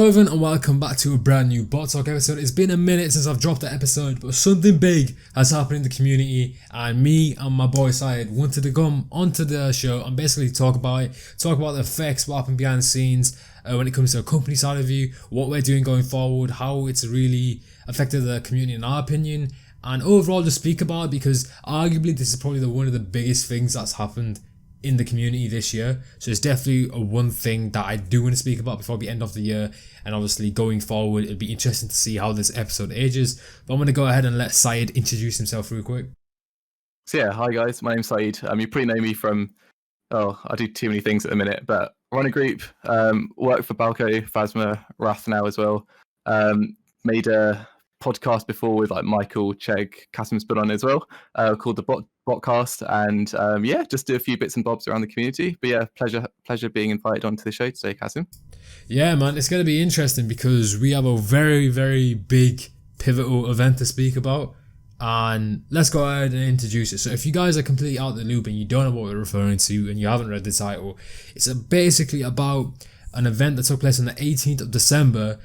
Hello everyone and welcome back to a brand new BotTalk episode. It's been a minute since I've dropped the episode, but something big has happened in the community and me and my boy Syed wanted to come onto the show and basically talk about the effects, what happened behind the scenes when it comes to a company side of view, what we're doing going forward, how it's really affected the community in our opinion, and overall just speak about it because arguably this is probably one of the biggest things that's happened in the community this year. So it's definitely one thing that I do want to speak about before the end of the year, and obviously going forward it'll be interesting to see how this episode ages. But I'm going to go ahead and let Syed introduce himself real quick. So yeah, hi guys, my name's Syed. You probably know me from, I do too many things at the minute, but run a group, work for Balco, Phasma, Wrath now as well. Made a podcast before with like Michael, Chegg, Qasim's been on as well, called TheBotTalk, and just do a few bits and bobs around the community. But yeah, pleasure being invited onto the show today, Qasim. Yeah, man, it's going to be interesting because we have a very, very big pivotal event to speak about. And let's go ahead and introduce it. So if you guys are completely out of the loop and you don't know what we're referring to and you haven't read the title, it's basically about an event that took place on the 18th of December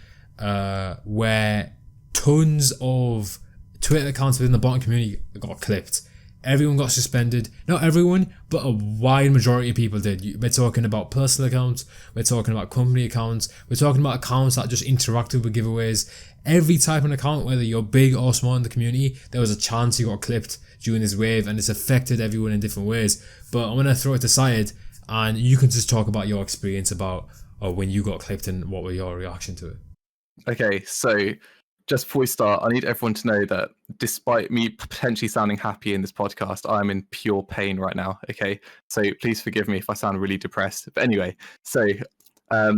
where tons of Twitter accounts within the bottom community got clipped. Everyone got suspended. Not everyone, but a wide majority of people did. We're talking about personal accounts, we're talking about company accounts, we're talking about accounts that just interacted with giveaways. Every type of account, whether you're big or small in the community, there was a chance you got clipped during this wave, and it's affected everyone in different ways. But I'm going to throw it to Syed, and you can just talk about your experience about when you got clipped and what were your reaction to it. Okay, so just before we start, I need everyone to know that despite me potentially sounding happy in this podcast, I'm in pure pain right now, okay? So please forgive me if I sound really depressed. But anyway, so I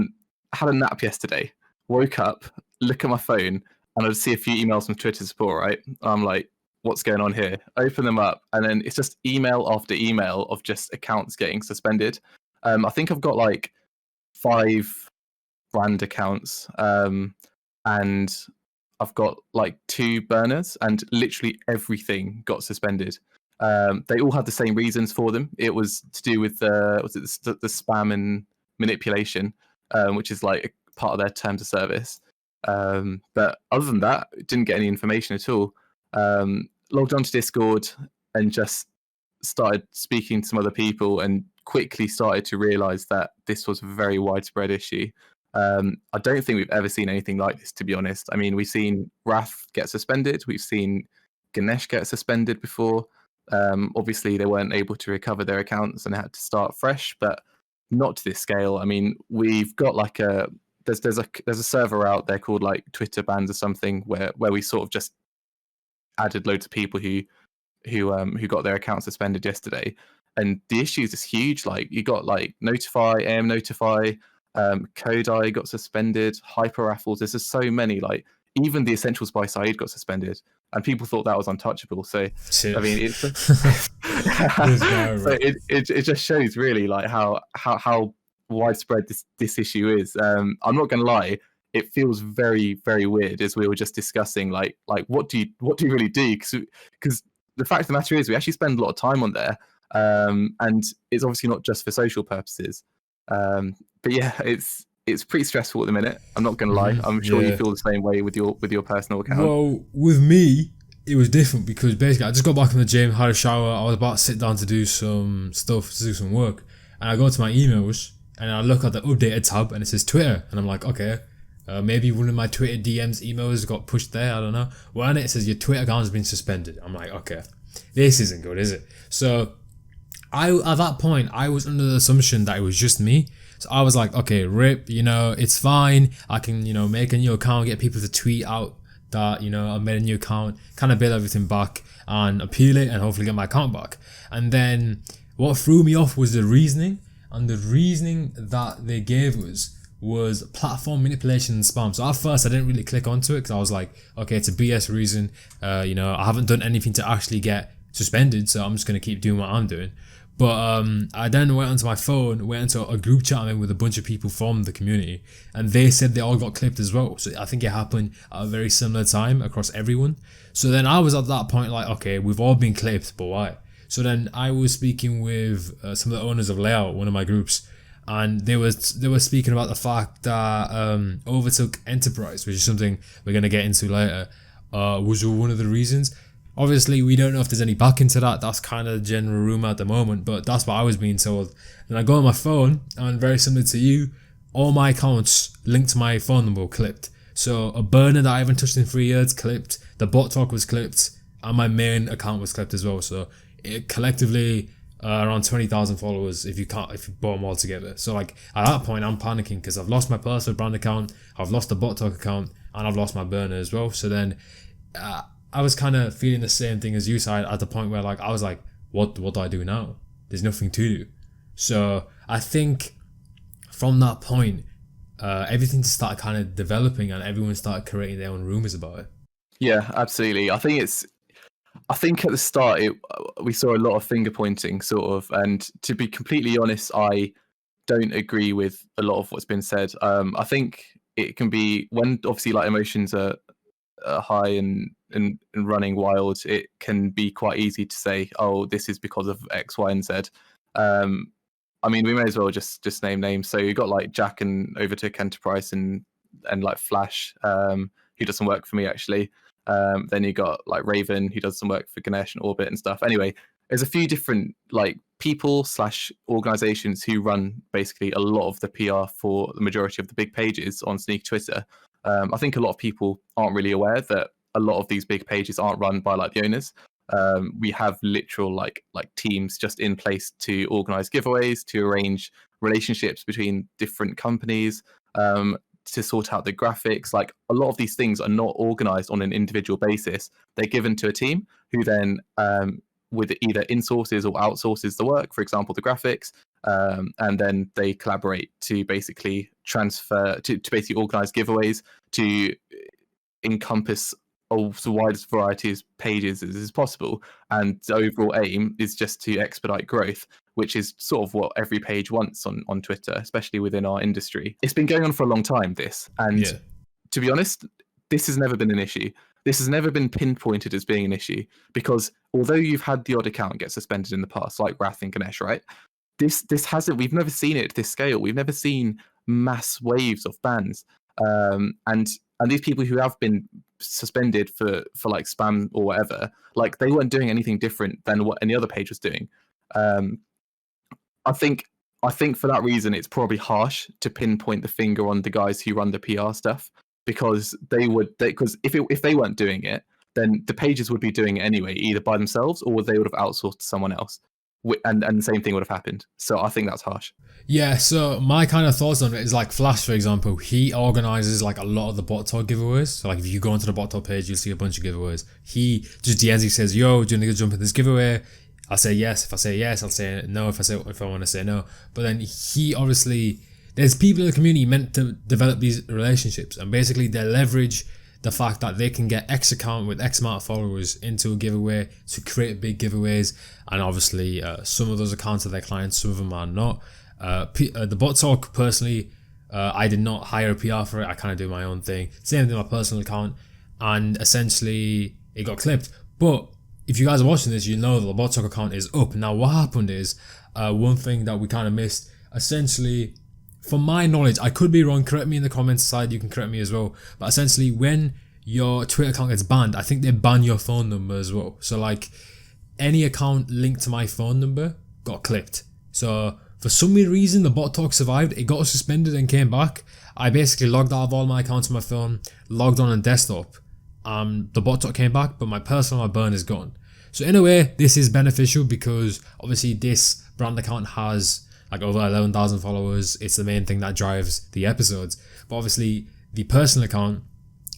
had a nap yesterday, woke up, look at my phone, and I'd see a few emails from Twitter support, right? I'm like, what's going on here? Open them up, and then it's just email after email of just accounts getting suspended. I think I've got like 5 brand accounts, and I've got like 2 burners, and literally everything got suspended. They all had the same reasons for them. It was to do with the spam and manipulation, which is like a part of their terms of service. But other than that, didn't get any information at all. Logged onto Discord and just started speaking to some other people, and quickly started to realize that this was a very widespread issue. I don't think we've ever seen anything like this, to be honest. I mean, we've seen Wrath get suspended. We've seen Ganesh get suspended before. Obviously, they weren't able to recover their accounts and had to start fresh, but not to this scale. I mean, we've got like there's a server out there called like Twitter bans or something where we sort of just added loads of people who got their accounts suspended yesterday, and the issue is just huge. Like you got like Notify, AM Notify. Kodai got suspended, Hyper Raffles. There's just so many. Like even the Essentials by Syed got suspended, and people thought that was untouchable. So I mean, it's so it just shows really like how widespread this issue is. I'm not gonna lie, it feels very, very weird, as we were just discussing. Like what do you really do? Because the fact of the matter is, we actually spend a lot of time on there, and it's obviously not just for social purposes. But yeah, it's pretty stressful at the minute. I'm not gonna lie. I'm sure you feel the same way with your personal account. Well, with me, it was different because basically I just got back from the gym, had a shower. I was about to sit down to do some stuff, to do some work, and I go to my emails and I look at the updated tab and it says Twitter, and I'm like, okay, maybe one of my Twitter DMs emails got pushed there. I don't know. Well, and it says your Twitter account has been suspended. I'm like, okay, this isn't good, is it? So at that point, I was under the assumption that it was just me. So I was like, okay, rip, it's fine. I can, make a new account, get people to tweet out that, I made a new account, kind of build everything back and appeal it and hopefully get my account back. And then what threw me off was the reasoning. And the reasoning that they gave us was platform manipulation and spam. So at first I didn't really click onto it because I was like, okay, it's a BS reason. I haven't done anything to actually get suspended, so I'm just going to keep doing what I'm doing. But I then went onto my phone, went into a group chat I'm in with a bunch of people from the community, and they said they all got clipped as well. So I think it happened at a very similar time across everyone. So then I was at that point like, okay, we've all been clipped, but why? So then I was speaking with some of the owners of Layout, one of my groups, and they were speaking about the fact that overtook enterprise, which is something we're gonna get into later, was one of the reasons. Obviously, we don't know if there's any backing to that. That's kind of the general rumor at the moment, but that's what I was being told. And I go on my phone, and very similar to you, all my accounts linked to my phone number were clipped. So a burner that I haven't touched in 3 years clipped, the TheBotTalk was clipped, and my main account was clipped as well. So it collectively around 20,000 followers if you bought them all together. So like at that point, I'm panicking because I've lost my personal brand account, I've lost the TheBotTalk account, and I've lost my burner as well. So then I was kind of feeling the same thing as you, Syed, at the point where like I was like, what do I do now? There's nothing to do. So I think from that point, everything just started kind of developing, and everyone started creating their own rumors about it. Yeah, absolutely. I think at the start we saw a lot of finger pointing, sort of, and to be completely honest, I don't agree with a lot of what's been said. I think it can be, when obviously like emotions are high and running wild, it can be quite easy to say, oh, this is because of X, Y, and Z. I mean, we may as well just name names. So you got like Jack and Overtook Enterprise and like Flash, who doesn't work for me actually. Then you got like Raven, who does some work for Ganesh and Orbit and stuff. Anyway, there's a few different like people / organizations who run basically a lot of the PR for the majority of the big pages on Sneak Twitter. I think a lot of people aren't really aware that a lot of these big pages aren't run by like the owners. We have literal like teams just in place to organize giveaways, to arrange relationships between different companies, to sort out the graphics. Like a lot of these things are not organized on an individual basis. They're given to a team who then with either insources or outsources the work, for example, the graphics, and then they collaborate to basically transfer, to basically organize giveaways to encompass the widest variety of pages as possible. And the overall aim is just to expedite growth, which is sort of what every page wants on Twitter, especially within our industry. It's been going on for a long time, this. And to be honest, this has never been an issue. This has never been pinpointed as being an issue, because although you've had the odd account get suspended in the past, like Wrath and Ganesh, right? This hasn't, we've never seen it at this scale. We've never seen mass waves of bans. And these people who have been suspended for like spam or whatever, like they weren't doing anything different than what any other page was doing. I think for that reason, it's probably harsh to pinpoint the finger on the guys who run the PR stuff, because because if they weren't doing it, then the pages would be doing it anyway, either by themselves or they would have outsourced to someone else. And the same thing would have happened. So I think that's harsh. Yeah, so my kind of thoughts on it is like Flash, for example, he organizes like a lot of the TheBotTalk giveaways. So like if you go onto the TheBotTalk page, you'll see a bunch of giveaways. He just DMs, he says, yo, do you want to jump in this giveaway? I'll say yes. If I say yes, I'll say no if I want to say no. But then he obviously, there's people in the community meant to develop these relationships, and basically they leverage the fact that they can get X account with X amount of followers into a giveaway to create big giveaways. And obviously some of those accounts are their clients, some of them are not. TheBotTalk, personally, I did not hire a PR for it. I kind of do my own thing. Same thing with my personal account, and essentially it got clipped. But if you guys are watching this, you know the TheBotTalk account is up. Now what happened is, one thing that we kind of missed, essentially, from my knowledge, I could be wrong, correct me in the comments side, you can correct me as well, but essentially when your Twitter account gets banned, I think they ban your phone number as well. So like any account linked to my phone number got clipped. So for some weird reason, the TheBotTalk survived. It got suspended and came back. I basically logged out of all my accounts on my phone, logged on desktop. The TheBotTalk came back, but my personal burn is gone. So in a way, this is beneficial because obviously this brand account has like over 11,000 followers. It's the main thing that drives the episodes. But obviously the personal account,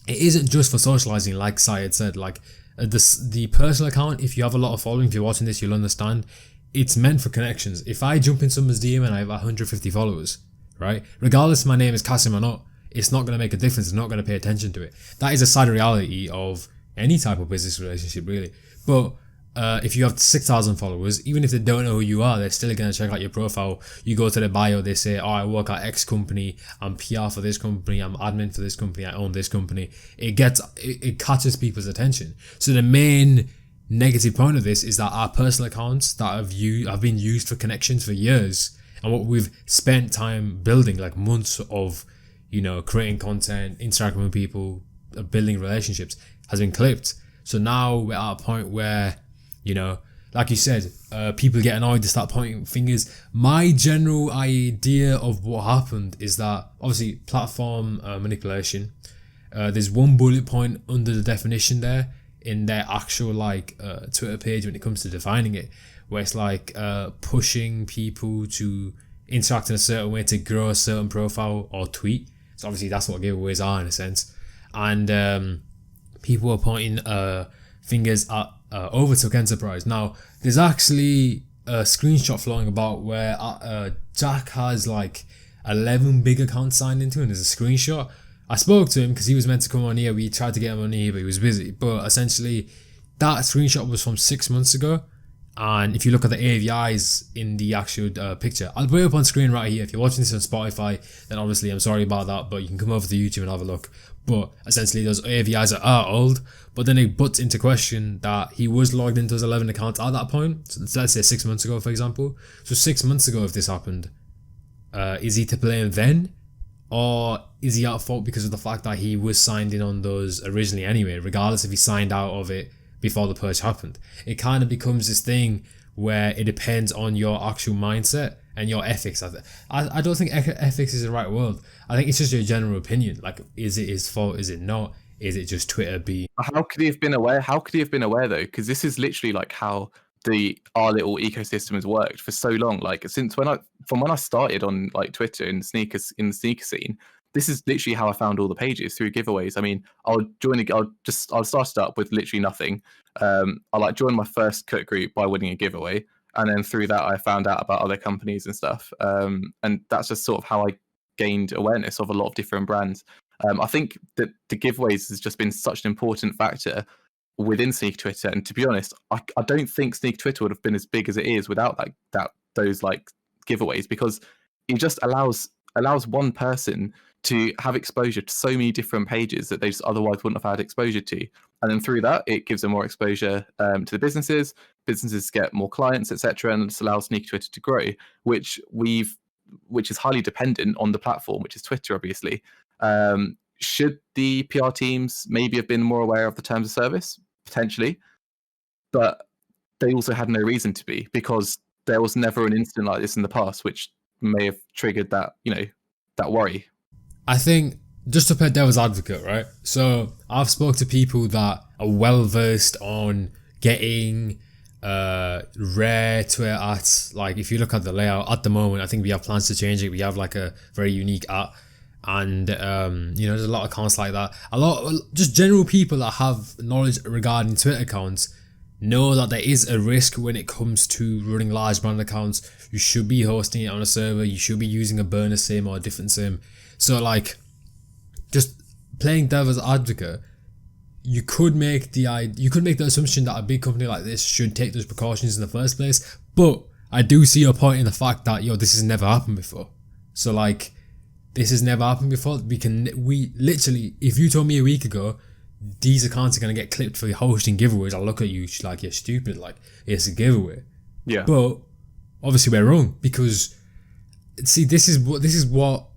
it isn't just for socializing, like Syed said. Like the personal account, if you have a lot of following, if you're watching this, you'll understand. It's meant for connections. If I jump in someone's DM and I have 150 followers, right? Regardless if my name is Qasim or not, it's not going to make a difference. It's not going to pay attention to it. That is a sad reality of any type of business relationship, really. But if you have 6,000 followers, even if they don't know who you are, they're still going to check out your profile. You go to the bio, they say, oh, I work at X company, I'm PR for this company, I'm admin for this company, I own this company. It catches people's attention. So the main negative point of this is that our personal accounts that have been used for connections for years, and what we've spent time building, like months of, creating content, interacting with people, building relationships, has been clipped. So now we're at a point where, like you said, people get annoyed to start pointing fingers. My general idea of what happened is that obviously platform manipulation. There's one bullet point under the definition there in their actual Twitter page when it comes to defining it, where it's like pushing people to interact in a certain way to grow a certain profile or tweet. So obviously that's what giveaways are in a sense. And people are pointing fingers at Overtook Enterprise. Now, there's actually a screenshot flowing about where Jack has 11 big accounts signed into, and there's a screenshot. I spoke to him because he was meant to come on here. We tried to get him on here, but he was busy. But essentially, that screenshot was from 6 months ago. And if you look at the AVIs in the actual picture, I'll put it up on screen right here. If you're watching this on Spotify, then obviously I'm sorry about that, but you can come over to YouTube and have a look. But essentially, those AVIs are old. But then it puts into question that he was logged into his 11 accounts at that point. So let's say 6 months ago, for example. So 6 months ago, if this happened, is he to blame then? Or is he at fault because of the fact that he was signed in on those originally anyway, regardless if he signed out of it before the purge happened? It kind of becomes this thing where it depends on your actual mindset and your ethics. I don't think ethics is the right word. I think it's just your general opinion. Is it his fault? Is it not? Is it just Twitter being... How could he have been aware? How could he have been aware though? Because this is literally how our little ecosystem has worked for so long. Since when I started on Twitter in the sneaker scene, this is literally how I found all the pages, through giveaways. I mean, I'll start it up with literally nothing. I joined my first cut group by winning a giveaway, and then through that I found out about other companies and stuff. And that's just sort of how I gained awareness of a lot of different brands. I think that the giveaways has just been such an important factor within Sneak Twitter, and to be honest, I don't think Sneak Twitter would have been as big as it is without those giveaways, because it just allows one person to have exposure to so many different pages that they just otherwise wouldn't have had exposure to, and then through that it gives them more exposure to the businesses get more clients, etc., and this allows Sneak Twitter to grow, which is highly dependent on the platform, which is Twitter, obviously. Should the PR teams maybe have been more aware of the terms of service? Potentially, but they also had no reason to be, because there was never an incident like this in the past which may have triggered that worry. I think, just to play devil's advocate, right? So I've spoke to people that are well versed on getting rare Twitter ads. If you look at the layout at the moment, I think we have plans to change it. We have a very unique at. And there's a lot of accounts like that. Just general people that have knowledge regarding Twitter accounts know that there is a risk when it comes to running large brand accounts. You should be hosting it on a server. You should be using a burner sim or a different sim. So just playing devil's advocate, you could make the assumption that a big company like this should take those precautions in the first place. But I do see your point in the fact that this has never happened before. So this has never happened before. We literally, if you told me a week ago these accounts are going to get clipped for hosting giveaways, I'll look at you you're stupid, it's a giveaway. Yeah. But obviously we're wrong, because see, this is what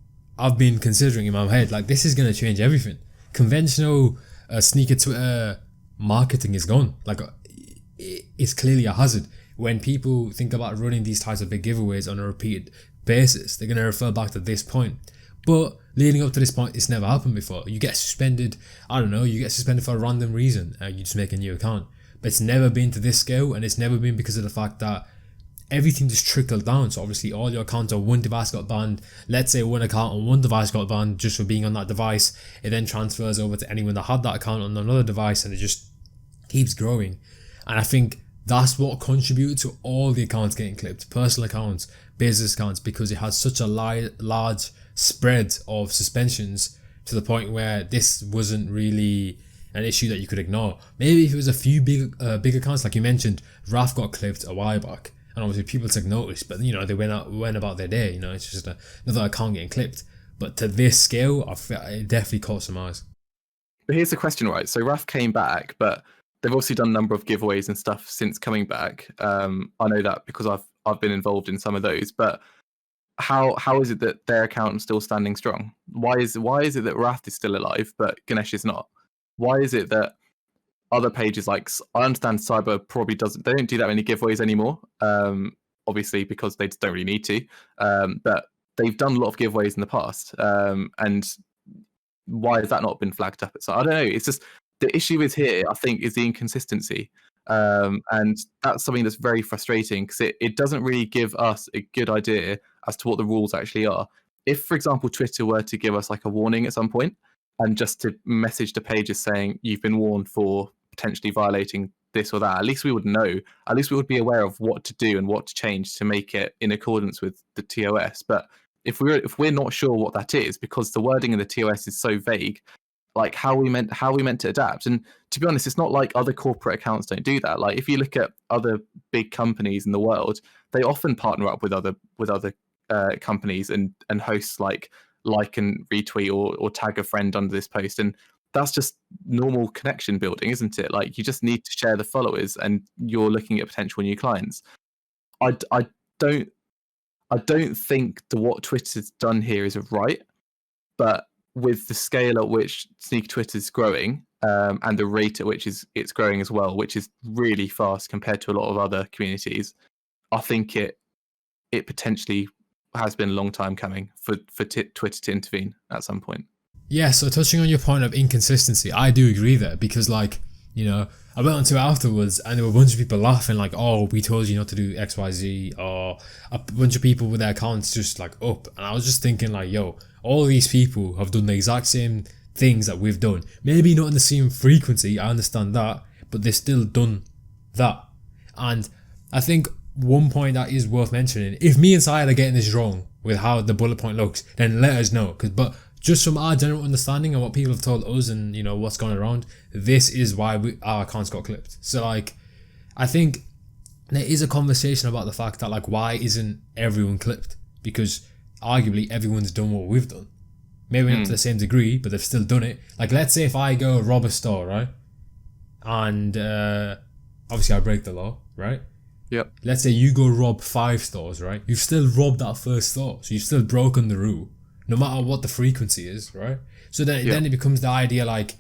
I've been considering in my head. This is going to change everything. Conventional sneaker Twitter marketing is gone. It's clearly a hazard. When people think about running these types of big giveaways on a repeated basis, they're going to refer back to this point. But leading up to this point, it's never happened before. You get suspended, you get suspended for a random reason. You just make a new account. But it's never been to this scale, and it's never been because of the fact that everything just trickled down. So obviously all your accounts on one device got banned. Let's say one account on one device got banned just for being on that device. It then transfers over to anyone that had that account on another device, and it just keeps growing. And I think that's what contributed to all the accounts getting clipped. Personal accounts, business accounts, because it has such a large spread of suspensions to the point where this wasn't really an issue that you could ignore. Maybe if it was a few big accounts, like you mentioned, Raf got clipped a while back, and obviously people took notice, but they went about their day. It's just another account getting clipped. But to this scale, it definitely caught some eyes. But here's the question, right? So Raf came back, but they've obviously done a number of giveaways and stuff since coming back. I know that because I've been involved in some of those, but how is it that their account is still standing strong? Why is it that Wrath is still alive but Ganesh is not? Why is it that other pages, like, I understand Cyber probably doesn't, they don't do that many giveaways anymore, obviously because they just don't really need to, but they've done a lot of giveaways in the past, and why has that not been flagged up? So I don't know. It's just the issue is here, I think, is the inconsistency, and that's something that's very frustrating because it doesn't really give us a good idea as to what the rules actually are. If, for example, Twitter were to give us like a warning at some point and just to message the pages saying you've been warned for potentially violating this or that, at least we would know. At least we would be aware of what to do and what to change to make it in accordance with the TOS. But if we're not sure what that is, because the wording in the TOS is so vague, like how are we meant to adapt? And to be honest, it's not like other corporate accounts don't do that. Like if you look at other big companies in the world, they often partner up with other companies and hosts like and retweet or tag a friend under this post, and that's just normal connection building, isn't it? Like you just need to share the followers and you're looking at potential new clients. I don't think what Twitter's done here is right, but with the scale at which Sneaky Twitter's growing, and the rate at which it's growing as well, which is really fast compared to a lot of other communities, I think it potentially has been a long time coming for Twitter to intervene at some point. Yeah, so touching on your point of inconsistency, I do agree there because, like, you know, I went on to it afterwards and there were a bunch of people laughing like, oh, we told you not to do XYZ, or a bunch of people with their accounts just like up. And I was just thinking like, yo, all these people have done the exact same things that we've done. Maybe not in the same frequency, I understand that, but they've still done that. And I think one point that is worth mentioning, if me and Syed are getting this wrong with how the bullet point looks, then let us know. But just from our general understanding and what people have told us and, you know, what's going around, this is why our accounts got clipped. So, like, I think there is a conversation about the fact that, like, why isn't everyone clipped? Because arguably everyone's done what we've done. Maybe not to the same degree, but they've still done it. Like, let's say if I go rob a store, right? And obviously I break the law, right? Yep. Let's say you go rob 5 stores, right? You've still robbed that first store. So you've still broken the rule, no matter what the frequency is, right? So then it becomes the idea like,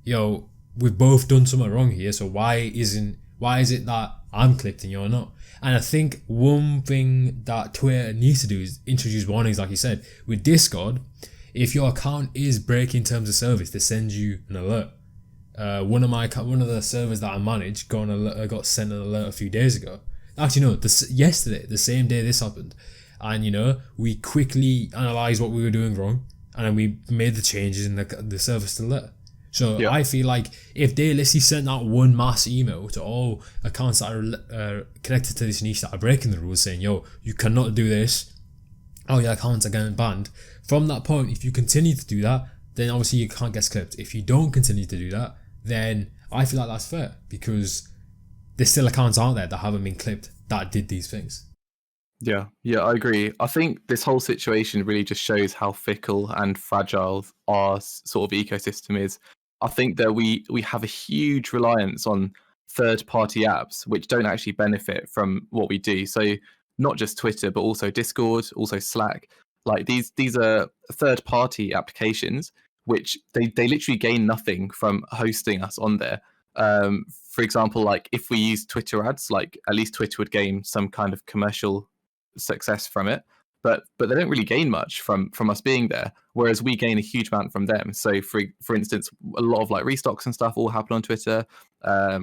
yo, we've both done something wrong here, so why is it that I'm clipped and you're not? And I think one thing that Twitter needs to do is introduce warnings, like you said. With Discord, if your account is breaking terms of service, they send you an alert. One of the servers that I manage got sent an alert a few days ago. Actually, no, yesterday, the same day this happened. And, you know, we quickly analysed what we were doing wrong, and then we made the changes, and the server's still there. So I feel like if they literally sent out one mass email to all accounts that are connected to this niche that are breaking the rules, saying, yo, you cannot do this, all your accounts are getting banned. From that point, if you continue to do that, then obviously you can't get clipped. If you don't continue to do that, then I feel like that's fair, because there's still accounts out there that haven't been clipped that did these things. Yeah, I agree. I think this whole situation really just shows how fickle and fragile our sort of ecosystem is. I think that we have a huge reliance on third-party apps which don't actually benefit from what we do. So not just Twitter, but also Discord, also Slack. Like these are third-party applications which they literally gain nothing from hosting us on there. For example, like if we use Twitter ads, like at least Twitter would gain some kind of commercial success from it, but they don't really gain much from us being there, whereas we gain a huge amount from them. So for instance, a lot of like restocks and stuff all happen on Twitter.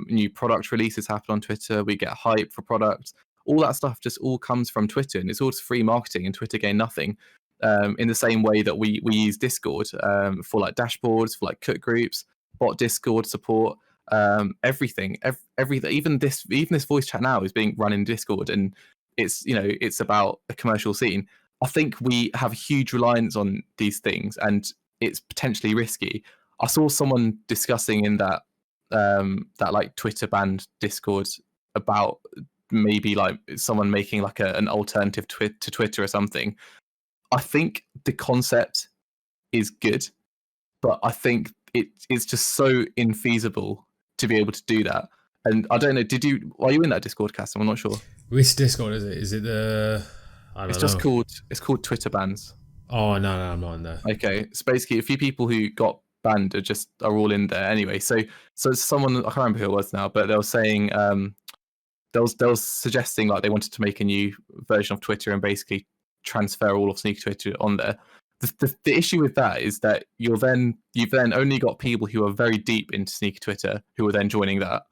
New product releases happen on Twitter. We get hype for products. All that stuff just all comes from Twitter, and it's all just free marketing, and Twitter gain nothing. In the same way that we use Discord for like dashboards, for like cook groups, bot Discord support, everything. Even this voice chat now is being run in Discord, and it's about a commercial scene. I think we have a huge reliance on these things, and it's potentially risky. I saw someone discussing in that like Twitter banned Discord about maybe like someone making like an alternative to Twitter or something. I think the concept is good, but I think it's just so infeasible to be able to do that. And I don't know, are you in that Discord, Qasim? I'm not sure. Which Discord is it? Is it the... I It's don't just know. called Twitter bans. Oh no, I'm not in there. Okay, so basically, a few people who got banned are all in there anyway. So someone, I can't remember who it was now, but they were saying they was suggesting like they wanted to make a new version of Twitter and basically transfer all of Sneaker Twitter on there. The issue with that is that you've then only got people who are very deep into Sneaker Twitter who are then joining that,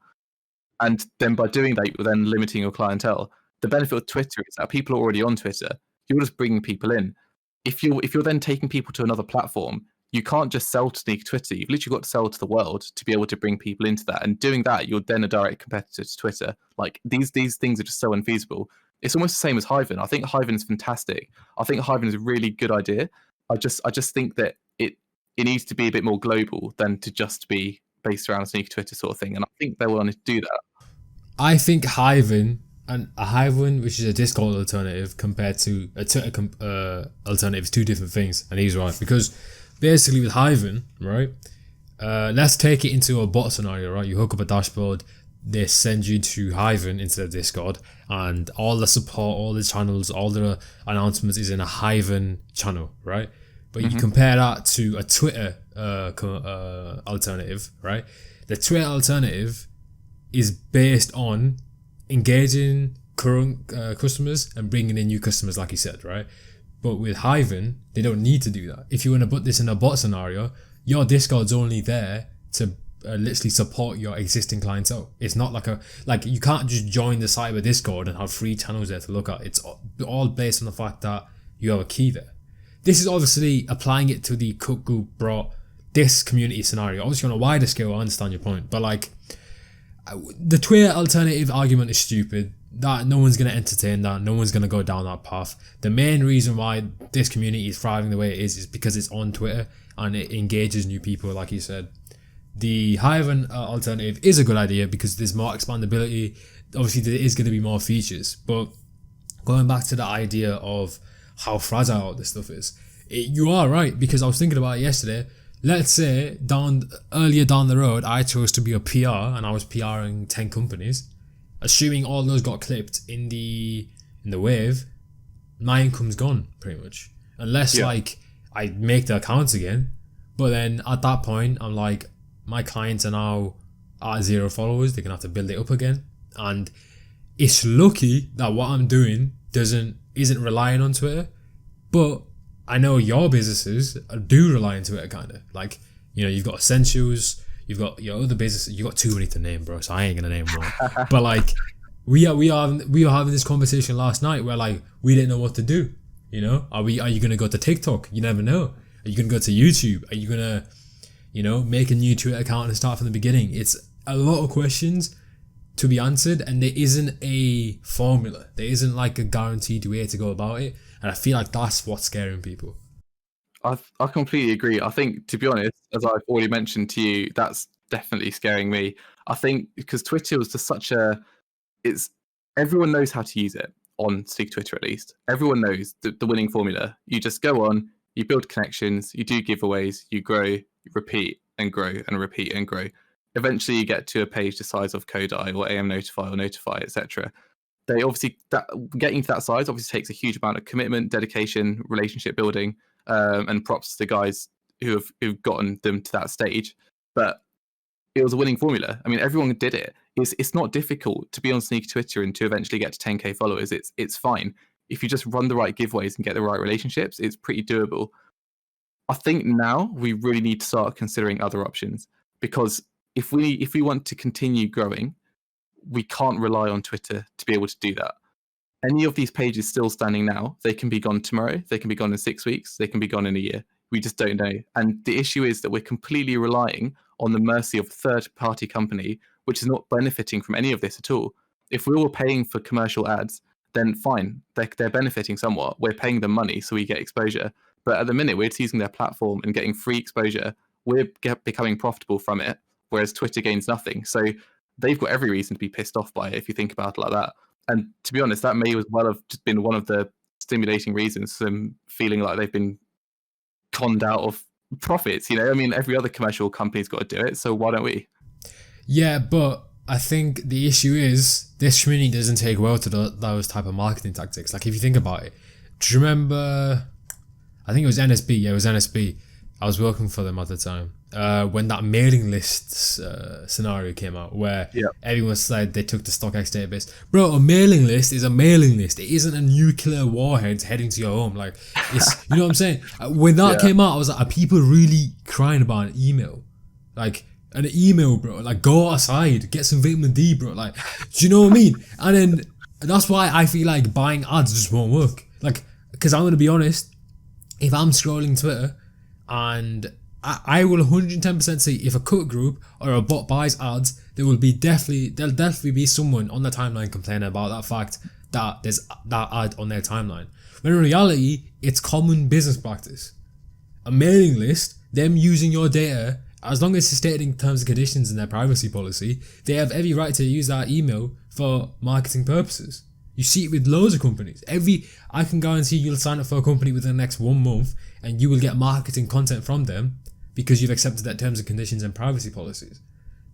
and then by doing that, you're then limiting your clientele. The benefit of Twitter is that people are already on Twitter. You're just bringing people in. If you're then taking people to another platform, you can't just sell to Sneaker Twitter. You've literally got to sell to the world to be able to bring people into that. And doing that, you're then a direct competitor to Twitter. Like these things are just so unfeasible. It's almost the same as Hyven. I think Hyven is fantastic. I think Hyven is a really good idea. I just think that it needs to be a bit more global than to just be based around Sneaker Twitter sort of thing. And I think they want to do that. I think Hyven and a Hyven, which is a Discord alternative, compared to a Twitter alternative, is two different things. And he's right, because basically with Hyven, right? Let's take it into a bot scenario, right? You hook up a dashboard, they send you to Hyven instead of Discord, and all the support, all the channels, all the announcements is in a Hyven channel, right? But you compare that to a Twitter alternative, right? The Twitter alternative is based on engaging current customers and bringing in new customers, like you said, right? But with Hyven, they don't need to do that. If you want to put this in a bot scenario, your Discord's only there to literally support your existing clientele. It's not like you can't just join the site of a Discord and have free channels there to look at. It's all based on the fact that you have a key there. This is obviously applying it to the Cook Group brought this community scenario. Obviously on a wider scale, I understand your point, but like the Twitter alternative argument is stupid. That no one's going to entertain that. No one's going to go down that path. The main reason why this community is thriving the way it is because it's on Twitter and it engages new people, like you said. The Hyven alternative is a good idea because there's more expandability. Obviously, there is going to be more features. But going back to the idea of how fragile all this stuff is, you are right, because I was thinking about it yesterday. Let's say earlier down the road, I chose to be a PR and I was PRing 10 companies. Assuming all those got clipped in the wave, my income's gone pretty much. Unless like I make the accounts again. But then at that point, I'm like, my clients are now at 0 followers. They're gonna have to build it up again. And it's lucky that what I'm doing isn't relying on Twitter. But I know your businesses do rely on Twitter, kind of. Like, you know, you've got Essentials, you've got your other businesses. You've got too many to name, bro, so I ain't gonna name more. But like, we are having this conversation last night where like we didn't know what to do. You know, are you gonna go to TikTok? You never know. Are you gonna go to YouTube? Are you gonna, you know, make a new Twitter account and start from the beginning? It's a lot of questions to be answered, and there isn't a formula. There isn't like a guaranteed way to go about it, and I feel like that's what's scaring people. I completely agree. I think, to be honest, as I've already mentioned to you, that's definitely scaring me. I think because Twitter was just everyone knows how to use it on Sneaker Twitter, at least. Everyone knows the winning formula. You just go on, you build connections, you do giveaways, you grow, you repeat and grow and repeat and grow. Eventually, you get to a page the size of Kodai or AM Notify or Notify, etc. They obviously getting to that size obviously takes a huge amount of commitment, dedication, relationship building, and props to the guys who've gotten them to that stage. But it was a winning formula. I mean, everyone did it. It's not difficult to be on Sneaker Twitter and to eventually get to 10k followers. It's fine if you just run the right giveaways and get the right relationships. It's pretty doable. I think now we really need to start considering other options, because if we want to continue growing, we can't rely on Twitter to be able to do that. Any of these pages still standing now, they can be gone tomorrow, they can be gone in 6 weeks, they can be gone in a year. We just don't know. And the issue is that we're completely relying on the mercy of a third-party company, which is not benefiting from any of this at all. If we were paying for commercial ads, then fine, they're benefiting somewhat. We're paying them money so we get exposure. But at the minute, we're just using their platform and getting free exposure. We're becoming profitable from it, whereas Twitter gains nothing. So they've got every reason to be pissed off by it if you think about it like that. And to be honest, that may as well have just been one of the stimulating reasons for them feeling like they've been conned out of profits. You know, I mean, every other commercial company's got to do it, so why don't we? Yeah, but I think the issue is this community doesn't take well to those type of marketing tactics. Like if you think about it, do you remember? I think it was NSB. Yeah, it was NSB. I was working for them at the time. When that mailing list scenario came out, where everyone said they took the StockX database. Bro, a mailing list is a mailing list. It isn't a nuclear warhead heading to your home. Like, it's, you know what I'm saying? When that came out, I was like, are people really crying about an email? Like, an email, bro. Like, go outside, get some vitamin D, bro. Like, do you know what I mean? And then that's why I feel like buying ads just won't work. Like, because I'm going to be honest, if I'm scrolling Twitter and I will 110% say if a cut group or a bot buys ads, there'll definitely be someone on the timeline complaining about that fact that there's that ad on their timeline. When in reality, it's common business practice. A mailing list, them using your data, as long as it's stated in terms and conditions in their privacy policy, they have every right to use that email for marketing purposes. You see it with loads of companies. I can guarantee you'll sign up for a company within the next 1 month and you will get marketing content from them because you've accepted their terms and conditions and privacy policies.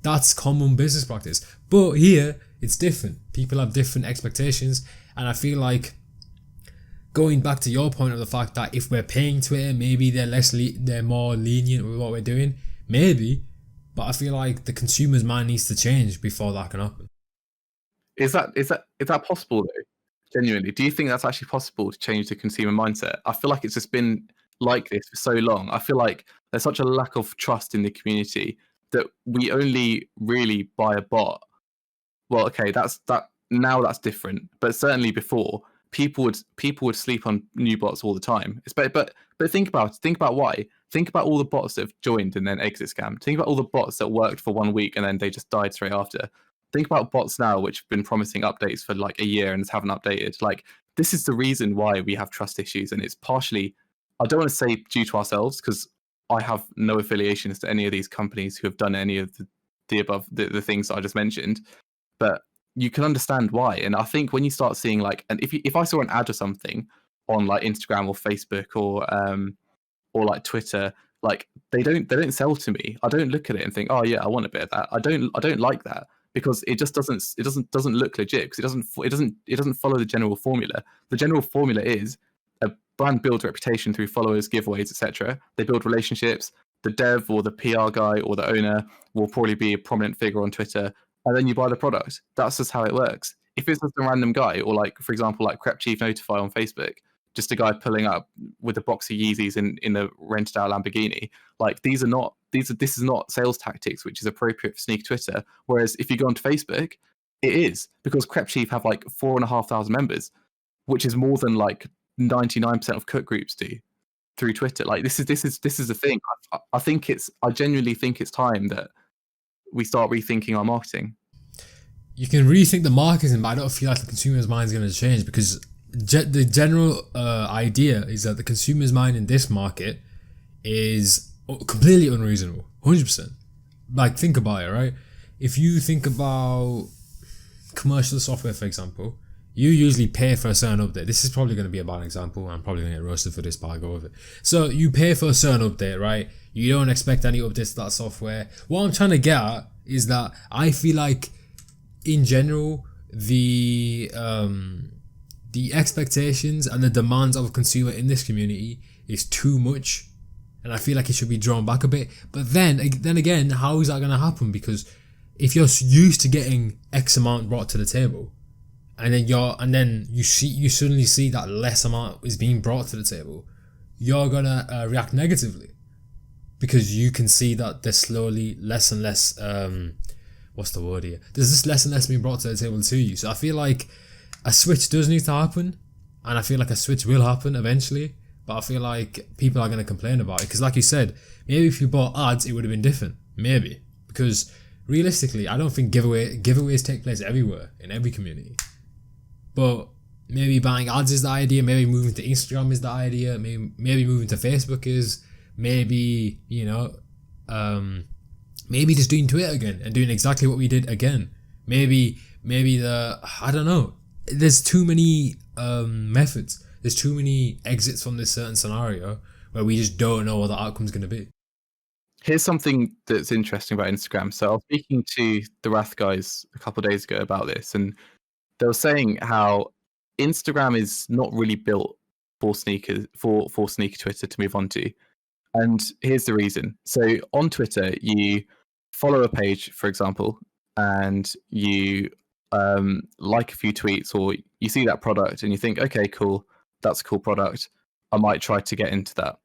That's common business practice. But here, it's different. People have different expectations, and I feel like going back to your point of the fact that if we're paying Twitter, maybe they're more lenient with what we're doing. Maybe, but I feel like the consumer's mind needs to change before that can happen. Is that possible though? Genuinely, do you think that's actually possible to change the consumer mindset? I feel like it's just been like this for so long. I feel like there's such a lack of trust in the community that we only really buy a bot. Well, okay, that's different, but certainly before people would sleep on new bots all the time. But think about why. Think about all the bots that have joined and then exit scammed. Think about all the bots that worked for 1 week and then they just died straight after. Think about bots now which have been promising updates for like a year and just haven't updated. Like, this is the reason why we have trust issues, and it's partially, I don't want to say due to ourselves, because I have no affiliations to any of these companies who have done any of the above the things that I just mentioned, but you can understand why. And I think when you start seeing like, and if I saw an ad or something on like Instagram or Facebook or like Twitter, like they don't sell to me. I don't look at it and think, oh yeah, I want a bit of that. I don't like that, because it just doesn't look legit, because it doesn't follow the general formula. The general formula is a brand builds reputation through followers, giveaways, etc. They build relationships. The dev or the PR guy or the owner will probably be a prominent figure on Twitter, and then you buy the product. That's just how it works. If it's just a random guy, or like, for example, like Crep Chief Notify on Facebook, just a guy pulling up with a box of Yeezys in a rented out Lamborghini, like this is not sales tactics which is appropriate for sneak Twitter. Whereas if you go onto Facebook, it is, because Crep Chief have like 4,500 members, which is more than like 99% of cut groups do through Twitter. Like, this is the thing. I genuinely think it's time that we start rethinking our marketing. You can rethink the marketing, but I don't feel like the consumer's mind is going to change, because the general idea is that the consumer's mind in this market is completely unreasonable, 100%. Like, think about it, right? If you think about commercial software, for example, you usually pay for a certain update. This is probably going to be a bad example. I'm probably going to get roasted for this, but I'll go with it. So you pay for a certain update, right? You don't expect any updates to that software. What I'm trying to get at is that I feel like, in general, the expectations and the demands of a consumer in this community is too much, and I feel like it should be drawn back a bit. But then again, how is that going to happen? Because if you're used to getting X amount brought to the table, and then you suddenly see that less amount is being brought to the table, you're gonna react negatively, because you can see that there's slowly less and less what's the word here? There's just less and less being brought to the table to you. So I feel like a switch does need to happen, and I feel like a switch will happen eventually, but I feel like people are going to complain about it, because like you said, maybe if you bought ads it would have been different, maybe, because realistically I don't think giveaways take place everywhere in every community, but maybe buying ads is the idea, maybe moving to Instagram is the idea, maybe moving to Facebook is, maybe, you know, maybe just doing Twitter again and doing exactly what we did again, maybe I don't know. There's too many methods. There's too many exits from this certain scenario where we just don't know what the outcome's going to be. Here's something that's interesting about Instagram. So I was speaking to the Wrath guys a couple of days ago about this, and they were saying how Instagram is not really built for sneaker Twitter to move on to. And here's the reason. So on Twitter, you follow a page, for example, and you like a few tweets, or you see that product and you think, okay, cool, that's a cool product. I might try to get into that.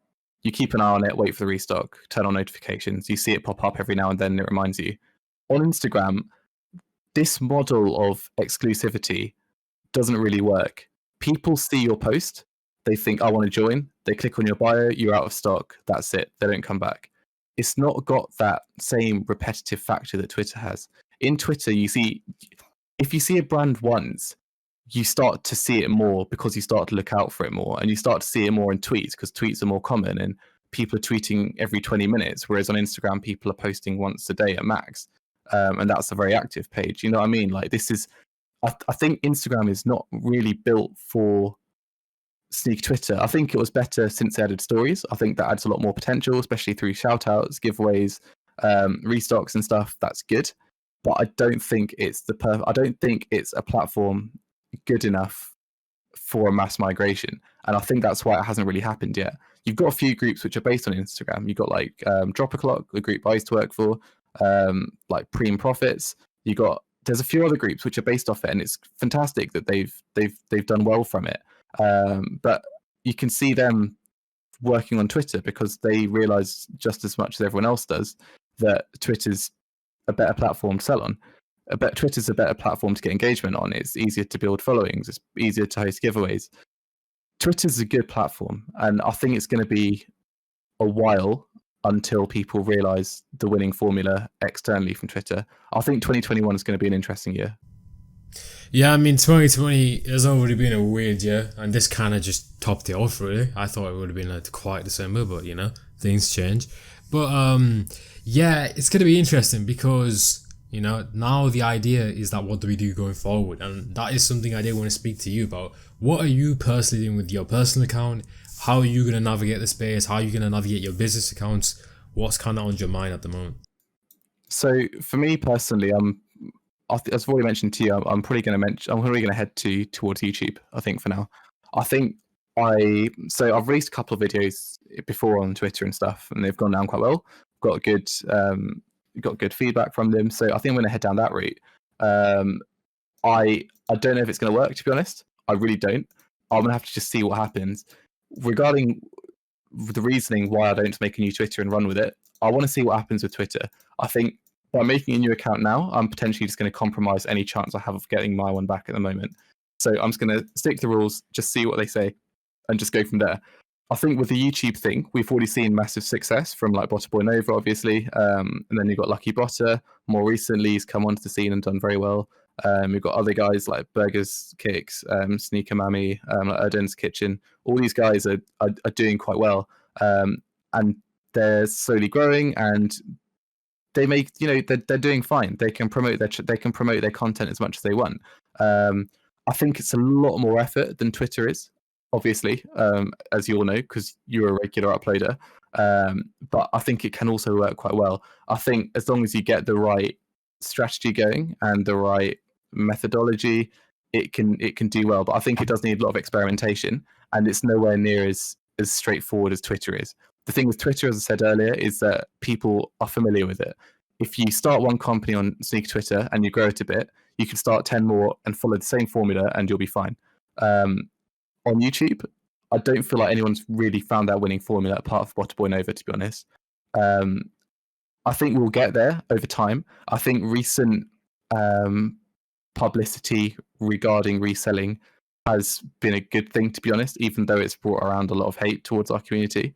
You keep an eye on it, wait for the restock, turn on notifications. You see it pop up every now and then, and it reminds you. On Instagram, this model of exclusivity doesn't really work. People see your post, they think, I want to join. They click on your bio, you're out of stock. That's it. They don't come back. It's not got that same repetitive factor that Twitter has. In Twitter, if you see a brand once, you start to see it more because you start to look out for it more, and you start to see it more in tweets because tweets are more common and people are tweeting every 20 minutes, whereas on Instagram, people are posting once a day at max. And that's a very active page. You know what I mean? Like, this is, I think Instagram is not really built for sneak Twitter. I think it was better since they added stories. I think that adds a lot more potential, especially through shout outs, giveaways, restocks and stuff. That's good. But I don't think it's I don't think it's a platform good enough for a mass migration. And I think that's why it hasn't really happened yet. You've got a few groups which are based on Instagram. You've got like Drop a Clock, a group I used to work for, like Preem Profits. There's a few other groups which are based off it, and it's fantastic that they've done well from it. But you can see them working on Twitter because they realize just as much as everyone else does that Twitter's a better platform to sell on. Twitter's a better platform to get engagement on. It's easier to build followings. It's easier to host giveaways. Twitter's a good platform, and I think it's going to be a while until people realize the winning formula externally from Twitter. I think 2021 is going to be an interesting year. Yeah, I mean, 2020 has already been a weird year, and this kind of just topped it off, really. I thought it would have been like quite December, but you know, things change. But yeah, it's going to be interesting because, you know, now the idea is that what do we do going forward? And that is something I did want to speak to you about. What are you personally doing with your personal account? How are you going to navigate the space? How are you going to navigate your business accounts? What's kind of on your mind at the moment? So for me personally, as I've already mentioned to you, I'm probably going to head towards YouTube. I think for now, I've released a couple of videos before on Twitter and stuff, and they've gone down quite well. Got good feedback from them, so I think I'm going to head down that route. I don't know if it's going to work, to be honest. I really don't. I'm going to have to just see what happens. Regarding the reasoning why I don't make a new Twitter and run with it, I want to see what happens with Twitter. I think by making a new account now, I'm potentially just going to compromise any chance I have of getting my one back at the moment. So I'm just going to stick to the rules, just see what they say, and just go from there. I think with the YouTube thing, we've already seen massive success from like Botter Boy Nova, obviously, and then you've got Lucky Botter. More recently, he's come onto the scene and done very well. We've got other guys like Burgers Kicks, Sneaker Mammy, like Erdon's Kitchen. All these guys are doing quite well, and they're slowly growing, and they make, you know, they're doing fine. They can promote their content as much as they want. I think it's a lot more effort than Twitter is, obviously, as you all know, because you're a regular uploader. But I think it can also work quite well. I think as long as you get the right strategy going and the right methodology, it can do well. But I think it does need a lot of experimentation, and it's nowhere near as straightforward as Twitter is. The thing with Twitter, as I said earlier, is that people are familiar with it. If you start one company on Sneak Twitter and you grow it a bit, you can start 10 more and follow the same formula and you'll be fine. On YouTube, I don't feel like anyone's really found that winning formula apart from Botter Boy Nova, to be honest. I think we'll get there over time. I think recent publicity regarding reselling has been a good thing, to be honest, even though it's brought around a lot of hate towards our community.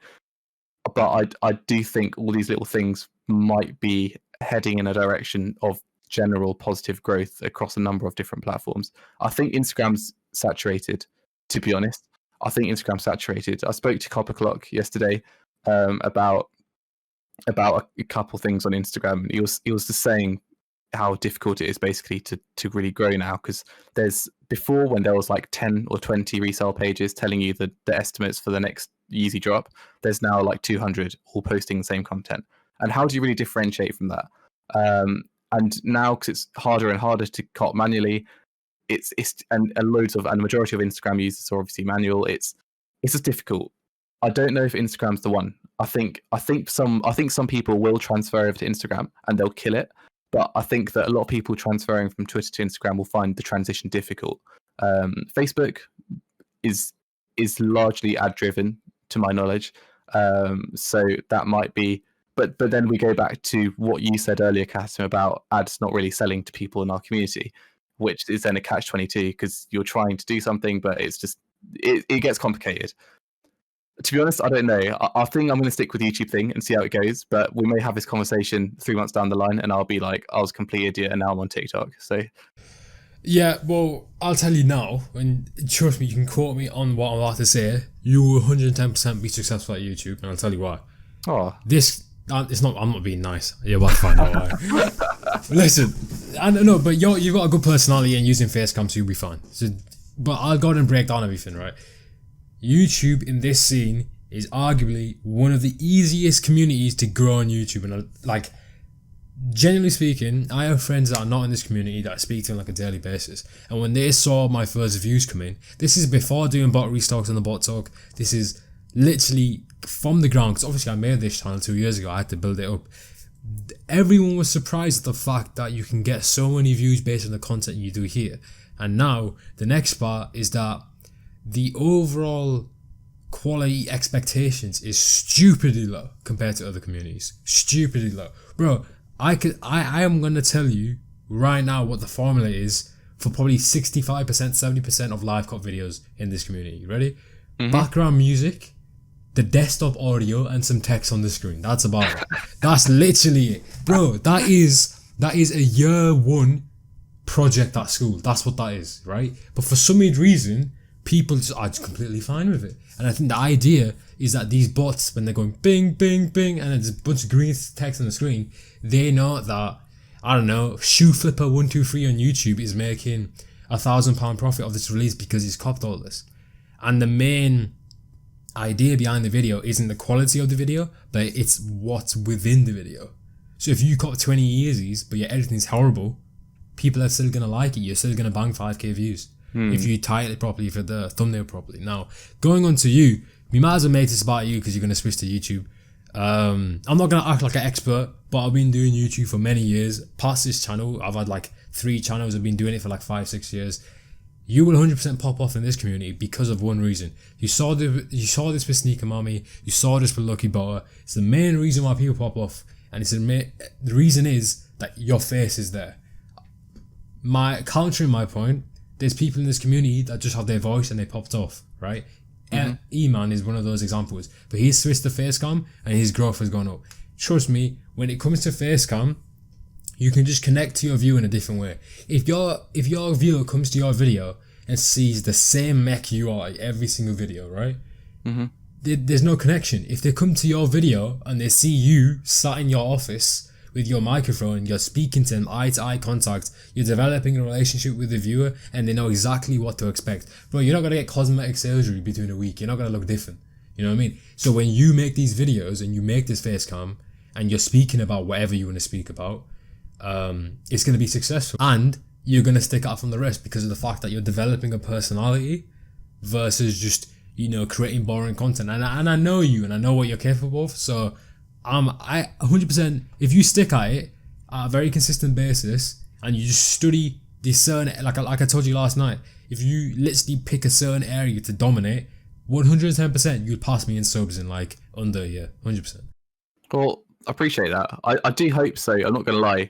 But I do think all these little things might be heading in a direction of general positive growth across a number of different platforms. I think Instagram's saturated, to be honest. I think Instagram's saturated. I spoke to Copper Clock yesterday about a couple things on Instagram. He was just saying how difficult it is basically to really grow now, because there's before, when there was like 10 or 20 resale pages telling you the estimates for the next Yeezy drop, there's now like 200 all posting the same content. And how do you really differentiate from that? And now, because it's harder and harder to cut manually, it's and the majority of Instagram users are obviously manual. It's just difficult. I don't know if Instagram's the one. I think some people will transfer over to Instagram and they'll kill it. But I think that a lot of people transferring from Twitter to Instagram will find the transition difficult. Facebook is largely ad driven, to my knowledge. So that might be. But then we go back to what you said earlier, Qasim, about ads not really selling to people in our community, which is then a catch-22 because you're trying to do something, but it's just it gets complicated. To be honest, I don't know. I think I'm going to stick with the YouTube thing and see how it goes. But we may have this conversation 3 months down the line, and I'll be like, I was a complete idiot, and now I'm on TikTok. So, yeah, well, I'll tell you now, and trust me, you can quote me on what I'm about to say. You will 110% be successful at YouTube, and I'll tell you why. Oh, it's not. I'm not being nice. You're about to find out why. Listen, I don't know, but you've got a good personality, and using facecam, so you'll be fine. So, but I'll go ahead and break down everything, right? YouTube in this scene is arguably one of the easiest communities to grow on YouTube, and like, generally speaking, I have friends that are not in this community that I speak to on like a daily basis, and when they saw my first views come in, this is before doing bot restocks and the bot talk. This is literally from the ground, because obviously I made this channel 2 years ago. I had to build it up. Everyone was surprised at the fact that you can get so many views based on the content you do here. And now the next part is that the overall quality expectations is stupidly low compared to other communities. Stupidly low. Bro, I am gonna tell you right now what the formula is for probably 65%, 70% of live cut videos in this community. You ready? Mm-hmm. Background music, the desktop audio, and some text on the screen. That's about it. That's literally it. Bro, that is a year one project at school. That's what that is, right? But for some weird reason, people are just completely fine with it. And I think the idea is that these bots, when they're going bing, bing, bing, and there's a bunch of green text on the screen, they know that, I don't know, Shoe Flipper 123 on YouTube is making £1,000 profit of this release because he's copped all this. And the main idea behind the video isn't the quality of the video, but it's what's within the video. So if you cop 20 Yeezys, but your editing's horrible, people are still going to like it. You're still going to bang 5k views. If you title it properly, for the thumbnail properly. Now, going on to you, we might as well make this about you because you're going to switch to YouTube. I'm not going to act like an expert, but I've been doing YouTube for many years. Past this channel, I've had like 3 channels. I've been doing it for like 5-6 years. You will 100% pop off in this community because of one reason. You saw this with Sneaker Mommy. You saw this with Lucky Butter. It's the main reason why people pop off, and the reason is that your face is there. Countering my point, there's people in this community that just have their voice and they popped off, right? Mm-hmm. E-Man is one of those examples, but he's switched to facecam and his growth has gone up. Trust me, when it comes to facecam, you can just connect to your viewer in a different way. If your viewer comes to your video and sees the same mech UI every single video, right? Mm-hmm. There's no connection. If they come to your video and they see you sat in your office with your microphone, you're speaking to them eye-to-eye contact, you're developing a relationship with the viewer, and they know exactly what to expect. Bro, you're not going to get cosmetic surgery between a week. You're not going to look different. You know what I mean? So when you make these videos and you make this face cam and you're speaking about whatever you want to speak about, it's going to be successful. And you're going to stick out from the rest because of the fact that you're developing a personality versus just, creating boring content. And I know you and I know what you're capable of. So I 100%, if you stick at it at a very consistent basis and you just study this certain, like I told you last night, if you literally pick a certain area to dominate, 110% you'll pass me in subs in like under a year, 100%. Well, I appreciate that. I do hope so. I'm not going to lie.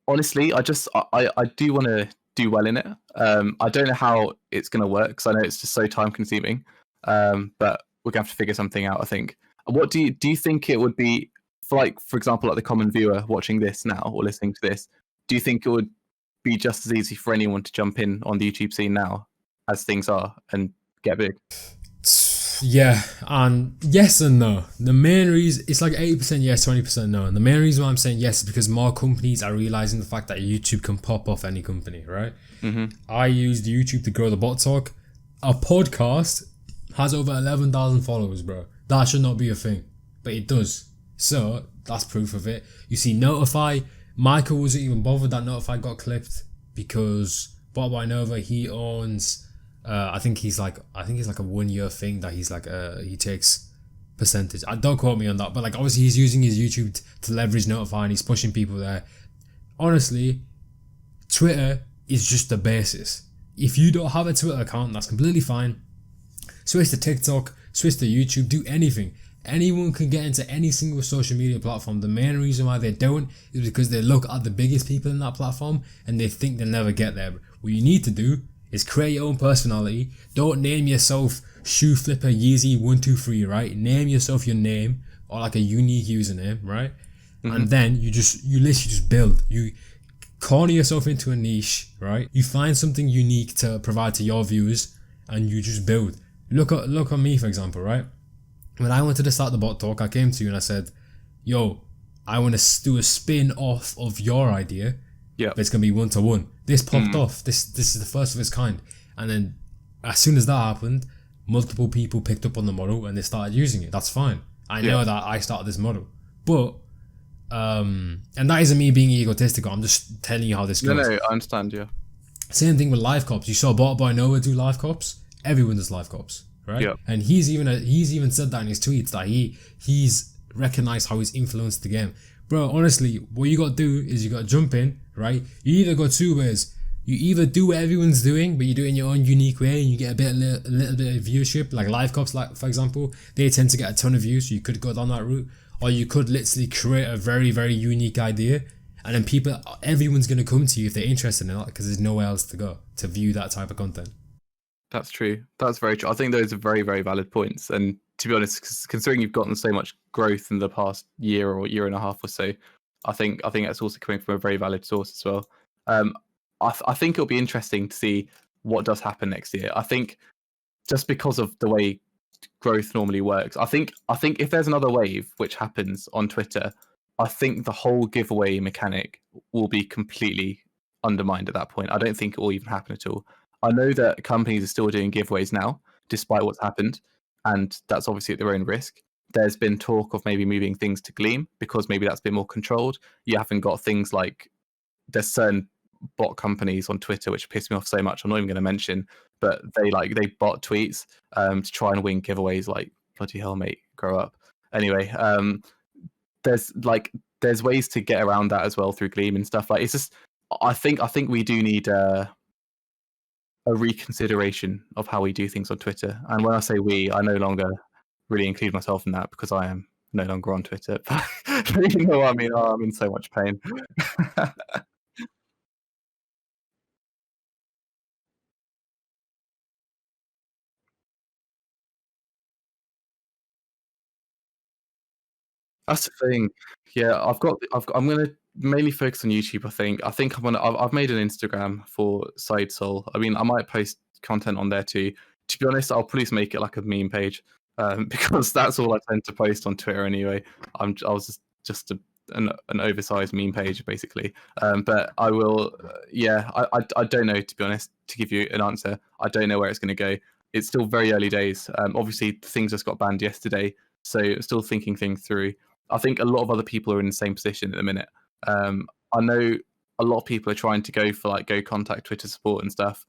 Honestly, I do want to do well in it. I don't know how it's going to work because I know it's just so time consuming. But we're going to have to figure something out, I think. What do you think it would be for example, like the common viewer watching this now or listening to this? Do you think it would be just as easy for anyone to jump in on the YouTube scene now as things are and get big? Yeah, and yes and no. The main reason, it's like 80% yes, 20% no. And the main reason why I'm saying yes is because more companies are realizing the fact that YouTube can pop off any company, right? Mm-hmm. I used YouTube to grow TheBotTalk. Our podcast has over 11,000 followers, bro. That should not be a thing, but it does. So that's proof of it. You see, Notify, Michael wasn't even bothered that Notify got clipped because Bot Nova, he owns, I think he's like a 1 year thing that he's like, he takes percentage. Don't quote me on that, but like obviously he's using his YouTube to leverage Notify and he's pushing people there. Honestly, Twitter is just the basis. If you don't have a Twitter account, that's completely fine. Switch to TikTok, switch to YouTube, do anything. Anyone can get into any single social media platform. The main reason why they don't is because they look at the biggest people in that platform and they think they'll never get there. What you need to do is create your own personality. Don't name yourself Shoe Flipper Yeezy 123, right? Name yourself your name or like a unique username, right? Mm-hmm. And then you literally just build. You corner yourself into a niche, right? You find something unique to provide to your viewers and you just build. Look at me, for example, right? When I wanted to start the Bot Talk, I came to you and I said, yo, I want to do a spin off of your idea. Yeah. But it's going to be 1-to-1. This popped off. This is the first of its kind. And then as soon as that happened, multiple people picked up on the model and they started using it. That's fine. I know that I started this model. But, and that isn't me being egotistical. I'm just telling you how this goes. No, I understand, yeah. Same thing with live cops. You saw Bot Boy Noah do live cops. Everyone does live cops. Right? Yep. And he's even said that in his tweets that he's recognized how he's influenced the game. Bro, honestly, what you got to do is you got to jump in, right? You either go two ways. You either do what everyone's doing, but you do it in your own unique way and you get a little bit of viewership. Like live cops, like for example, they tend to get a ton of views, so you could go down that route. Or you could literally create a very, very unique idea and then everyone's going to come to you if they're interested in it because there's nowhere else to go to view that type of content. That's true. That's very true. I think those are very, very valid points. And to be honest, considering you've gotten so much growth in the past year or year and a half or so, I think that's also coming from a very valid source as well. I think it'll be interesting to see what does happen next year. I think just because of the way growth normally works, I think if there's another wave which happens on Twitter, I think the whole giveaway mechanic will be completely undermined at that point. I don't think it will even happen at all. I know that companies are still doing giveaways now, despite what's happened, and that's obviously at their own risk. There's been talk of maybe moving things to Gleam because maybe that's been more controlled. You haven't got things like there's certain bot companies on Twitter which piss me off so much. I'm not even going to mention, but they bot tweets to try and win giveaways. Like bloody hell, mate, grow up. Anyway, there's ways to get around that as well through Gleam and stuff. Like it's just I think we do need a reconsideration of how we do things on Twitter. And when I say we, I no longer really include myself in that because I am no longer on Twitter. But you know what I mean? Oh, I'm in so much pain. That's the thing. Yeah, I'm gonna mainly focus on YouTube. I've made an Instagram for Syed Soul. I mean, I might post content on there too. To be honest, I'll probably make it like a meme page because that's all I tend to post on Twitter anyway. I was just an oversized meme page basically. But I will. I don't know, to be honest. To give you an answer, I don't know where it's going to go. It's still very early days. Obviously, things just got banned yesterday, so still thinking things through. I think a lot of other people are in the same position at the minute. I know a lot of people are trying to go contact Twitter support and stuff.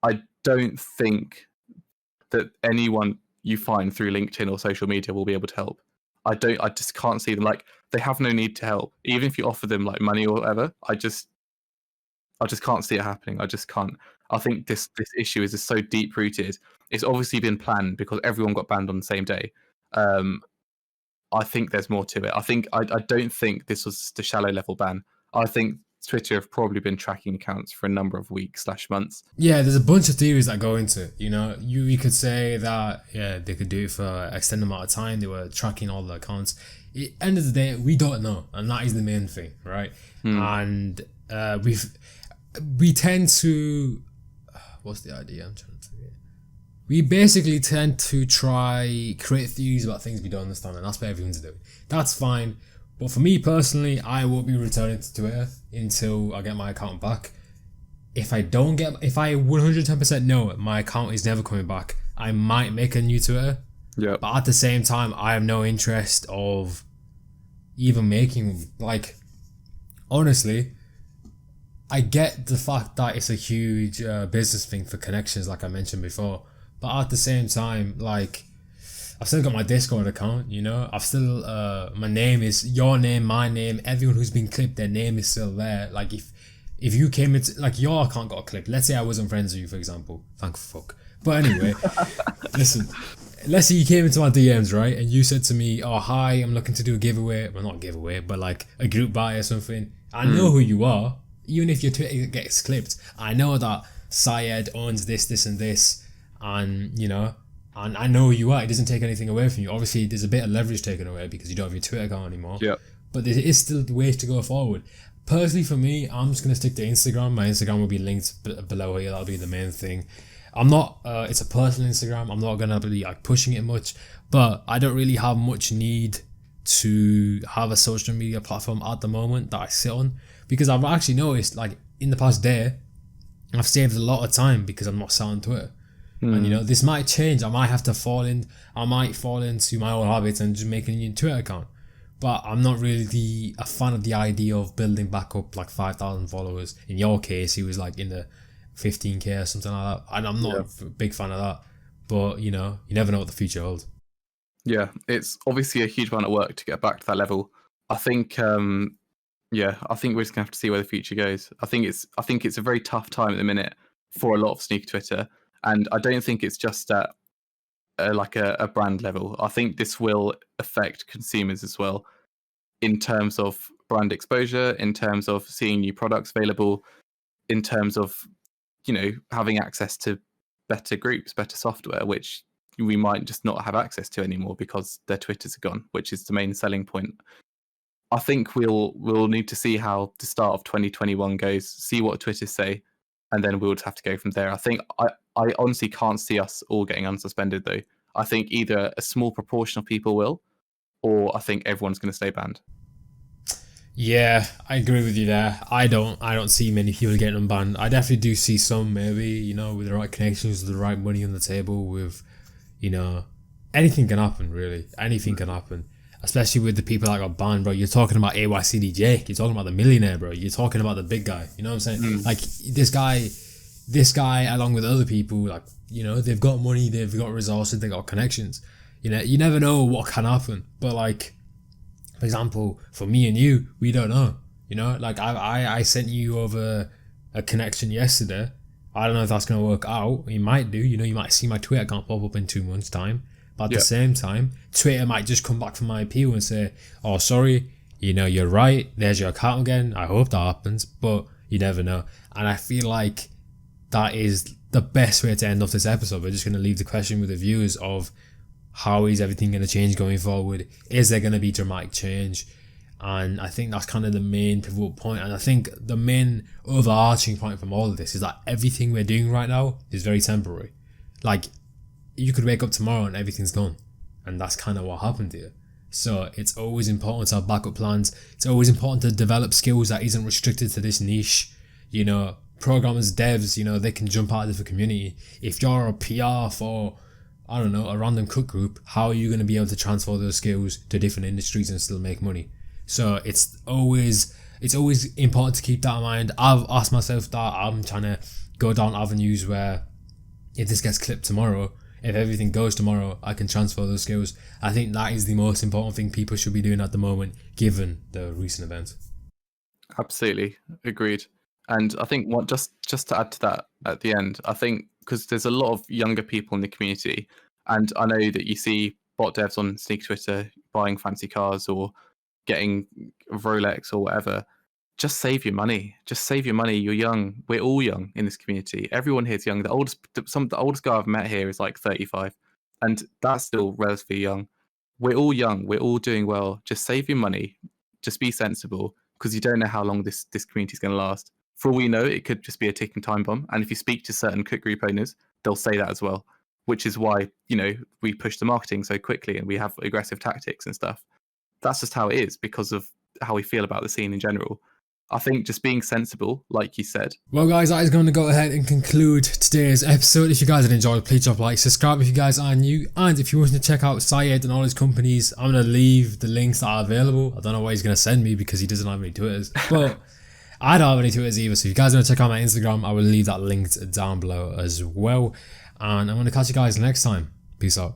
I don't think that anyone you find through LinkedIn or social media will be able to help. I just can't see them. Like, they have no need to help. Even if you offer them like money or whatever, I just can't see it happening. I just can't. I think this issue is just so deep rooted. It's obviously been planned because everyone got banned on the same day. I think there's more to it. I don't think this was the shallow level ban. I think Twitter have probably been tracking accounts for a number of weeks / months. Yeah, there's a bunch of theories that go into it. You know, you could say that they could do it for an extended amount of time. They were tracking all the accounts. At the end of the day, we don't know, and that is the main thing, right? And we tend to what's the idea? I'm trying to forget. We basically tend to create theories about things we don't understand, and that's what everyone's doing. That's fine. But for me personally, I won't be returning to Twitter until I get my account back. If I 110% know my account is never coming back, I might make a new Twitter. Yeah. But at the same time, I have no interest of even making them. Like, honestly, I get the fact that it's a huge business thing for connections, like I mentioned before. But at the same time, like, I've still got my Discord account, you know? I've still, my name is your name, my name, everyone who's been clipped, their name is still there. Like, if you came into, like, your account got clipped, let's say I wasn't friends with you, for example. Thank fuck. But anyway, listen, let's say you came into my DMs, right? And you said to me, oh, hi, I'm looking to do a giveaway. Well, not a giveaway, but like a group buy or something. I know who you are. Even if your Twitter gets clipped, I know that Syed owns this, and this. And, you know, and I know who you are. It doesn't take anything away from you. Obviously, there's a bit of leverage taken away because you don't have your Twitter account anymore. Yeah. But there is still ways to go forward. Personally, for me, I'm just going to stick to Instagram. My Instagram will be linked below here. That'll be the main thing. I'm not, it's a personal Instagram. I'm not going to be like pushing it much. But I don't really have much need to have a social media platform at the moment that I sit on. Because I've actually noticed, like, in the past day, I've saved a lot of time because I'm not sat on Twitter. And, you know, this might change. I might fall into my old habits and just make a new Twitter account. But I'm not really a fan of the idea of building back up like 5,000 followers. In your case, he was like in the 15k or something like that. And I'm not a big fan of that. But, you know, you never know what the future holds. Yeah, it's obviously a huge amount of work to get back to that level. I think, I think we're just gonna have to see where the future goes. I think it's a very tough time at the minute for a lot of sneaker Twitter, and I don't think it's just at a brand level. I think this will affect consumers as well, in terms of brand exposure, in terms of seeing new products available, in terms of, you know, having access to better groups, better software, which we might just not have access to anymore because their Twitters are gone, which is the main selling point. I think we'll need to see how the start of 2021 goes, see what Twitter say, and then we'll just have to go from there. I think I honestly can't see us all getting unsuspended though. I think either a small proportion of people will, or I think everyone's going to stay banned. Yeah, I agree with you there. I don't see many people getting unbanned. I definitely do see some, maybe, you know, with the right connections, with the right money on the table, with, you know, anything can happen, really. Anything can happen. Especially with the people that got banned, bro. You're talking about AYCD Jake. You're talking about the millionaire, bro. You're talking about the big guy. You know what I'm saying? Like, this guy, along with other people, like, you know, they've got money, they've got resources, they've got connections. You know, you never know what can happen. But, like, for example, for me and you, we don't know. You know, like, I sent you over a connection yesterday. I don't know if that's going to work out. It might do. You know, you might see my Twitter account pop up in 2 months' time. But at the same time, Twitter might just come back from my appeal and say, oh, sorry, you know, you're right. There's your account again. I hope that happens. But you never know. And I feel like that is the best way to end off this episode. We're just going to leave the question with the viewers of how is everything going to change going forward? Is there going to be dramatic change? And I think that's kind of the main pivotal point. And I think the main overarching point from all of this is that everything we're doing right now is very temporary. Like, you could wake up tomorrow and everything's gone. And that's kind of what happened here. So it's always important to have backup plans. It's always important to develop skills that isn't restricted to this niche. You know, programmers, devs, you know, they can jump out of the community. If you're a PR for, I don't know, a random cook group, how are you going to be able to transfer those skills to different industries and still make money? So it's always important to keep that in mind. I've asked myself that. I'm trying to go down avenues where if this gets clipped tomorrow, if everything goes tomorrow, I can transfer those skills. I think that is the most important thing people should be doing at the moment, given the recent events. Absolutely agreed. And I think just to add to that at the end, I think because there's a lot of younger people in the community, and I know that you see bot devs on sneaker Twitter buying fancy cars or getting Rolex or whatever. Just save your money. You're young. We're all young in this community. Everyone here is young. The oldest guy I've met here is like 35, and that's still relatively young. We're all young. We're all doing well. Just save your money. Just be sensible, because you don't know how long this community is going to last. For all we know, it could just be a ticking time bomb. And if you speak to certain cook group owners, they'll say that as well, which is why, you know, we push the marketing so quickly and we have aggressive tactics and stuff. That's just how it is, because of how we feel about the scene in general. I think just being sensible, like you said. Well, guys, that is going to go ahead and conclude today's episode. If you guys have enjoyed, please drop a like, subscribe if you guys are new, and if you want to check out Syed and all his companies, I'm going to leave the links that are available. I don't know what he's going to send me because he doesn't have any Twitters, but I don't have any Twitters either. So if you guys want to check out my Instagram, I will leave that linked down below as well. And I'm going to catch you guys next time. Peace out.